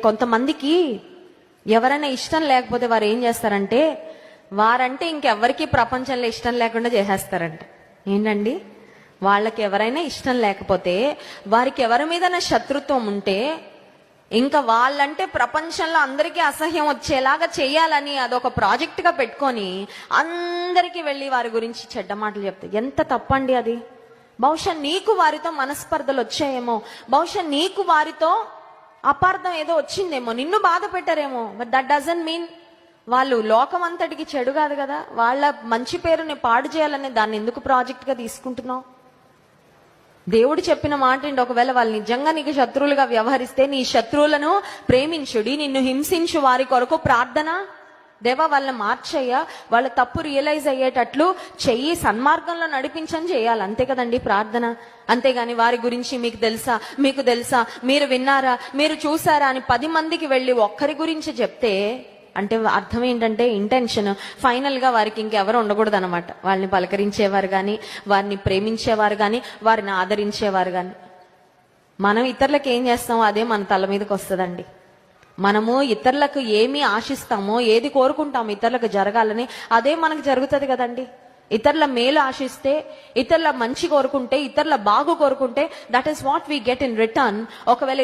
కొంతమందికి ఎవరైనా ఇష్టం లేకపోతే వారు ఏం చేస్తారంటే, వారంటే ఇంకెవరికి ప్రపంచంలో ఇష్టం లేకుండా చేసేస్తారంట. ఏంటండి, వాళ్ళకి ఎవరైనా ఇష్టం లేకపోతే, వారికి ఎవరి మీద శత్రుత్వం ఉంటే, ఇంకా వాళ్ళంటే ప్రపంచంలో అందరికీ అసహ్యం వచ్చేలాగా చేయాలని అదొక ప్రాజెక్ట్ గా పెట్టుకొని అందరికీ వెళ్ళి వారి గురించి చెడ్డ మాటలు చెప్తే ఎంత తప్పండి అది. బహుశా నీకు వారితో మనస్పర్ధలు వచ్చాయేమో, బహుశా నీకు వారితో అపార్థం ఏదో వచ్చిందేమో, నిన్ను బాధ పెట్టారేమో. బట్ దట్ డజంట్ మీన్ వాళ్ళు లోకం అంతటికి చెడు కాదు కదా. వాళ్ళ మంచి పేరుని పాడు చేయాలని దాన్ని ఎందుకు ప్రాజెక్ట్ గా తీసుకుంటున్నావు? దేవుడు చెప్పిన మాట ఏంటి, ఒకవేళ వాళ్ళు నిజంగా నీకు శత్రువులుగా వ్యవహరిస్తే నీ శత్రువులను ప్రేమించుడి, నిన్ను హింసించు వారి కొరకు ప్రార్థన. దేవా, వాళ్ళని మార్చయ్యా, వాళ్ళ తప్పు రియలైజ్ అయ్యేటట్లు చెయ్యి, సన్మార్గంలో నడిపించని చేయాలి. అంతే కదండి ప్రార్థన. అంతేగాని వారి గురించి మీకు తెలుసా, మీకు తెలుసా, మీరు విన్నారా, మీరు చూసారా అని 10 మందికి వెళ్ళి ఒక్కరి గురించి చెప్తే అంటే అర్థం ఏంటంటే, ఇంటెన్షన్ ఫైనల్ గా వారికి ఇంకెవరు ఉండకూడదు అనమాట. వాళ్ళని పలకరించేవారు కానీ, వారిని ప్రేమించేవారు కానీ, వారిని ఆదరించేవారు కానీ. మనం ఇతరులకు ఏం చేస్తామో అదే మన తల మీదకి వస్తుందండి. మనము ఇతరులకు ఏమి ఆశిస్తామో, ఏది కోరుకుంటామో ఇతరులకు జరగాలని, అదే మనకు జరుగుతుంది కదండి. ఇతరుల మేలు ఆశిస్తే, ఇతరుల మంచి కోరుకుంటే, ఇతరుల బాగు కోరుకుంటే, that is what we get in return. ఒకవేళ